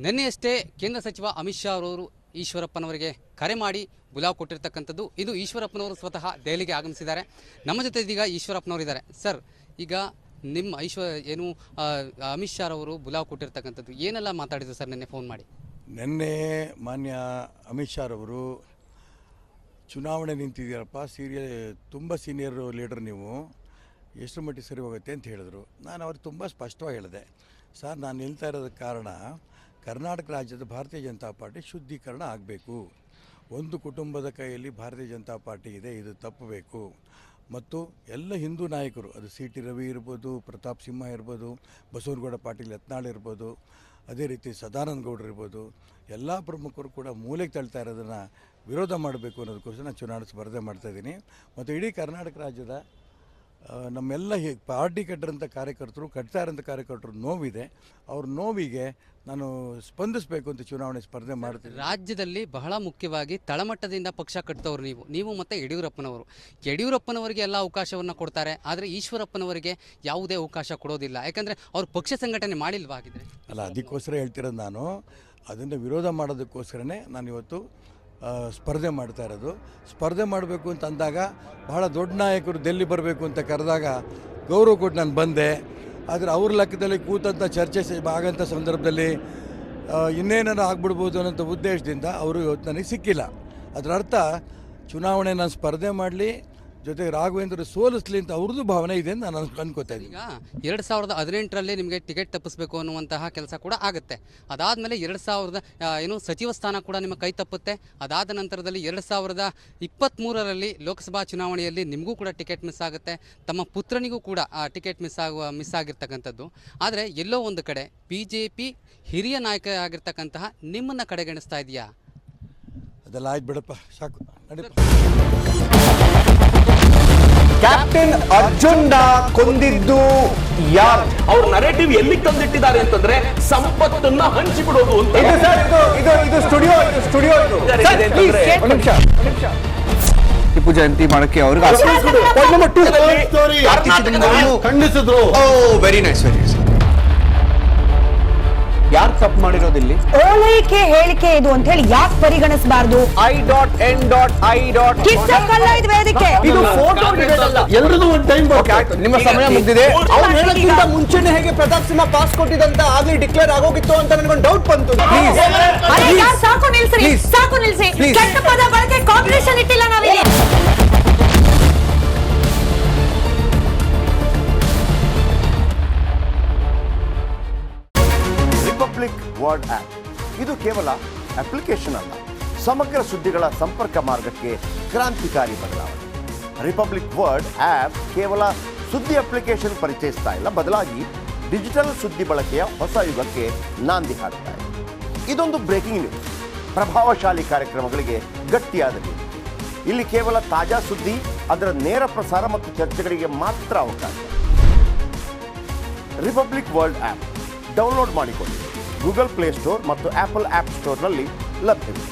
ನಿನ್ನೆಯಷ್ಟೇ ಕೇಂದ್ರ ಸಚಿವ ಅಮಿತ್ ಶಾ ಅವರು ಈಶ್ವರಪ್ಪನವರಿಗೆ ಕರೆ ಮಾಡಿ ಬುಲಾವ್ ಕೊಟ್ಟಿರ್ತಕ್ಕಂಥದ್ದು. ಇದು ಈಶ್ವರಪ್ಪನವರು ಸ್ವತಃ ದೆಹಲಿಗೆ ಆಗಮಿಸಿದ್ದಾರೆ. ನಮ್ಮ ಜೊತೆ ಇದೀಗ ಈಶ್ವರಪ್ಪನವರು ಇದ್ದಾರೆ. ಸರ್, ಈಗ ನಿಮ್ಮ ಅಮಿತ್ ಶಾ ಅವರು ಬುಲಾವ್ ಕೊಟ್ಟಿರ್ತಕ್ಕಂಥದ್ದು ಏನೆಲ್ಲ ಮಾತಾಡಿದ್ರು ಸರ್ ನಿನ್ನೆ ಫೋನ್ ಮಾಡಿ? ನಿನ್ನೆ ಮಾನ್ಯ ಅಮಿತ್ ಶಾ ಅವರು ಚುನಾವಣೆ ನಿಂತಿದ್ದೀರಪ್ಪ, ತುಂಬ ಸೀನಿಯರ್ ಲೀಡರ್ ನೀವು, ಎಷ್ಟು ಮಟ್ಟಿಗೆ ಸರಿ ಹೋಗುತ್ತೆ ಅಂತ ಹೇಳಿದ್ರು. ನಾನು ಅವ್ರಿಗೆ ತುಂಬ ಸ್ಪಷ್ಟವಾಗಿ ಹೇಳಿದೆ, ಸರ್ ನಾನು ನಿಲ್ತಾ ಇರೋದಕ್ಕೆ ಕಾರಣ ಕರ್ನಾಟಕ ರಾಜ್ಯದ ಭಾರತೀಯ ಜನತಾ ಪಾರ್ಟಿ ಶುದ್ಧೀಕರಣ ಆಗಬೇಕು. ಒಂದು ಕುಟುಂಬದ ಕೈಯಲ್ಲಿ ಭಾರತೀಯ ಜನತಾ ಪಾರ್ಟಿ ಇದೆ, ಇದು ತಪ್ಪಬೇಕು. ಮತ್ತು ಎಲ್ಲ ಹಿಂದೂ ನಾಯಕರು, ಅದು ಸಿ ಟಿ ರವಿ ಇರ್ಬೋದು, ಪ್ರತಾಪ್ ಸಿಂಹ ಇರ್ಬೋದು, ಬಸವನಗೌಡ ಪಾಟೀಲ್ ಯತ್ನಾಳ್ ಇರ್ಬೋದು, ಅದೇ ರೀತಿ ಸದಾನಂದ ಗೌಡರು ಇರ್ಬೋದು, ಎಲ್ಲ ಪ್ರಮುಖರು ಕೂಡ ಮೂಲೆಗೆ ತಳ್ತಾ ಇರೋದನ್ನು ವಿರೋಧ ಮಾಡಬೇಕು ಅನ್ನೋದಕ್ಕೋಸ್ಕರ ನಾನು ಚುನಾವಣೆ ಸ್ಪರ್ಧೆ ಮಾಡ್ತಾಯಿದ್ದೀನಿ. ಮತ್ತು ಇಡೀ ಕರ್ನಾಟಕ ರಾಜ್ಯದ ನಮ್ಮೆಲ್ಲ ಪಾರ್ಟಿ ಕಟ್ಟಿರೋಂಥ ಕಾರ್ಯಕರ್ತರು, ಕಟ್ತಾ ಇರೋಂಥ ಕಾರ್ಯಕರ್ತರು ನೋವಿದೆ. ಅವ್ರ ನೋವಿಗೆ ನಾನು ಸ್ಪಂದಿಸಬೇಕು ಅಂತ ಚುನಾವಣೆ ಸ್ಪರ್ಧೆ ಮಾಡ್ತೀನಿ. ರಾಜ್ಯದಲ್ಲಿ ಬಹಳ ಮುಖ್ಯವಾಗಿ ತಳಮಟ್ಟದಿಂದ ಪಕ್ಷ ಕಟ್ತವ್ರು ನೀವು ಮತ್ತು ಯಡಿಯೂರಪ್ಪನವರಿಗೆ ಎಲ್ಲ ಅವಕಾಶವನ್ನು ಕೊಡ್ತಾರೆ, ಆದರೆ ಈಶ್ವರಪ್ಪನವರಿಗೆ ಯಾವುದೇ ಅವಕಾಶ ಕೊಡೋದಿಲ್ಲ. ಯಾಕಂದರೆ ಅವ್ರು ಪಕ್ಷ ಸಂಘಟನೆ ಮಾಡಿಲ್ವಾಗಿದ್ರೆ ಅಲ್ಲ, ಅದಕ್ಕೋಸ್ಕರ ಹೇಳ್ತಿರೋದು. ನಾನು ಅದನ್ನು ವಿರೋಧ ಮಾಡೋದಕ್ಕೋಸ್ಕರನೇ ನಾನು ಇವತ್ತು ಸ್ಪರ್ಧೆ ಮಾಡ್ತಾ ಇರೋದು. ಸ್ಪರ್ಧೆ ಮಾಡಬೇಕು ಅಂತ ಅಂದಾಗ ಬಹಳ ದೊಡ್ಡ ನಾಯಕರು ಡೆಲ್ಲಿ ಬರಬೇಕು ಅಂತ ಕರೆದಾಗ ಗೌರವ ಕೊಟ್ಟು ನಾನು ಬಂದೆ. ಆದರೆ ಅವ್ರ ಲೆಕ್ಕದಲ್ಲಿ ಕೂತಂಥ ಚರ್ಚೆ ಆಗಂಥ ಸಂದರ್ಭದಲ್ಲಿ ಇನ್ನೇನಾರು ಆಗ್ಬಿಡ್ಬೋದು ಅನ್ನೋಂಥ ಉದ್ದೇಶದಿಂದ ಅವರು ಇವತ್ತು ನನಗೆ ಸಿಕ್ಕಿಲ್ಲ. ಅದರ ಅರ್ಥ ಚುನಾವಣೆ ನಾನು ಸ್ಪರ್ಧೆ ಮಾಡಲಿ, ಜೊತೆಗೆ ರಾಘವೇಂದ್ರ ಸೋಲಿಸ್ಲಿ ಅಂತ ಅವ್ರದ್ದು ಭಾವನೆ ಇದೆ ಅಂತ ನಾನು ಅನ್ಕೋತಾ ಇದ್ದೀನಿ. ಈಗ 2018ರಲ್ಲಿ ನಿಮಗೆ ಟಿಕೆಟ್ ತಪ್ಪಿಸ್ಬೇಕು ಅನ್ನುವಂತಹ ಕೆಲಸ ಕೂಡ ಆಗುತ್ತೆ. ಅದಾದಮೇಲೆ 2000 ಸಚಿವ ಸ್ಥಾನ ಕೂಡ ನಿಮ್ಮ ಕೈ ತಪ್ಪುತ್ತೆ. ಅದಾದ ನಂತರದಲ್ಲಿ 2023ರಲ್ಲಿ ಲೋಕಸಭಾ ಚುನಾವಣೆಯಲ್ಲಿ ನಿಮಗೂ ಕೂಡ ಟಿಕೆಟ್ ಮಿಸ್ ಆಗುತ್ತೆ, ತಮ್ಮ ಪುತ್ರನಿಗೂ ಕೂಡ ಟಿಕೆಟ್ ಮಿಸ್ ಆಗಿರ್ತಕ್ಕಂಥದ್ದು. ಆದರೆ ಎಲ್ಲೋ ಒಂದು ಕಡೆ BJP ಹಿರಿಯ ನಾಯಕ ಆಗಿರ್ತಕ್ಕಂತಹ ನಿಮ್ಮನ್ನು ಕಡೆಗಣಿಸ್ತಾ ಇದೆಯಾ? ಅದೆಲ್ಲ ಆಯ್ತು ಬಿಡಪ್ಪ, ಸಾಕು ನಡೀಪ. ಕ್ಯಾಪ್ಟನ್ ಅರ್ಜುನ್ ಕೊಂದಿದ್ದು ಯಾರು? ಅವ್ರ ನರೇಟಿವ್ ಎಲ್ಲಿ ತಂದಿಟ್ಟಿದ್ದಾರೆ ಅಂತಂದ್ರೆ ಸಂಪತ್ತನ್ನ ಹಂಚಿಬಿಡೋದು ಅಂತ. ಇದು ಸ್ಟುಡಿಯೋ ಟಿಪ್ಪು ಜಯಂತಿ ಮಾಡಕ್ಕೆ ಅವ್ರಿಗೆ ಖಂಡಿಸಿದ್ರು. Very nice. ಯಾರು ತಪ್ಪು ಮಾಡಿರೋದಿಲ್ಲಿ? ಓಲೈಕೆ ಹೇಳಿಕೆ ಇದು ಅಂತ ಹೇಳಿ ಯಾಕೆ ಪರಿಗಣಿಸಬಾರದು? ವೇದಿಕೆ ಇದು ಫೋಟೋ ಎಲ್ಲರಿಗೂ ಒಂದು ಟೈಮ್. ನಿಮ್ಮ ಸಮಯ ಮುಗಿದಿದೆ. ಅವ್ರು ಹೇಳೋಕ್ಕಿಂತ ಮುಂಚೆನೆ ಹೇಗೆ ಪ್ರತಾಪ್ ಸಿಂಹ ಪಾಸ್ ಕೊಟ್ಟಿದಂತ ಆಗ್ಲಿ ಡಿಕ್ಲೇರ್ ಆಗೋಗಿತ್ತು ಅಂತ ನನಗೊಂದು ಡೌಟ್ ಬಂತು. ಸಾಕು ನಿಲ್ಸಿ. ಕೆಟ್ಟ ಪದ ಬಳಕೆ ಕಾಂಪಿಟೇಷನ್ ಇಟ್ಟಿಲ್ಲ ನಾವಿಲ್ಲಿ. ರಿಪಬ್ಲಿಕ್ ವರ್ಡ್ ಆಪ್ ಇದು ಕೇವಲ ಅಪ್ಲಿಕೇಶನ್ ಅಲ್ಲ, ಸಮಗ್ರ ಸುದ್ದಿಗಳ ಸಂಪರ್ಕ ಮಾರ್ಗಕ್ಕೆ ಕ್ರಾಂತಿಕಾರಿ ಬದಲಾವಣೆ. ರಿಪಬ್ಲಿಕ್ ವರ್ಡ್ ಆಪ್ ಕೇವಲ ಸುದ್ದಿ ಅಪ್ಲಿಕೇಶನ್ ಪರಿಚಯಿಸ್ತಾ ಇಲ್ಲ, ಬದಲಾಗಿ ಡಿಜಿಟಲ್ ಸುದ್ದಿ ಬಳಕೆಯ ಹೊಸ ಯುಗಕ್ಕೆ ನಾಂದಿ ಹಾಡ್ತಾ ಇದೆ. ಇದೊಂದು ಬ್ರೇಕಿಂಗ್ ನ್ಯೂಸ್, ಪ್ರಭಾವಶಾಲಿ ಕಾರ್ಯಕ್ರಮಗಳಿಗೆ ಗಟ್ಟಿಯಾದ ನ್ಯೂಸ್. ಇಲ್ಲಿ ಕೇವಲ ತಾಜಾ ಸುದ್ದಿ, ಅದರ ನೇರ ಪ್ರಸಾರ ಮತ್ತು ಚರ್ಚೆಗಳಿಗೆ ಮಾತ್ರ ಅವಕಾಶ. ರಿಪಬ್ಲಿಕ್ ವರ್ಲ್ಡ್ ಆಪ್ ಡೌನ್ಲೋಡ್ ಮಾಡಿಕೊಳ್ಳಿ. ಗೂಗಲ್ ಪ್ಲೇ ಸ್ಟೋರ್ ಮತ್ತು ಆಪಲ್ ಆಪ್ ಸ್ಟೋರ್ನಲ್ಲಿ ಲಭ್ಯವಿದೆ.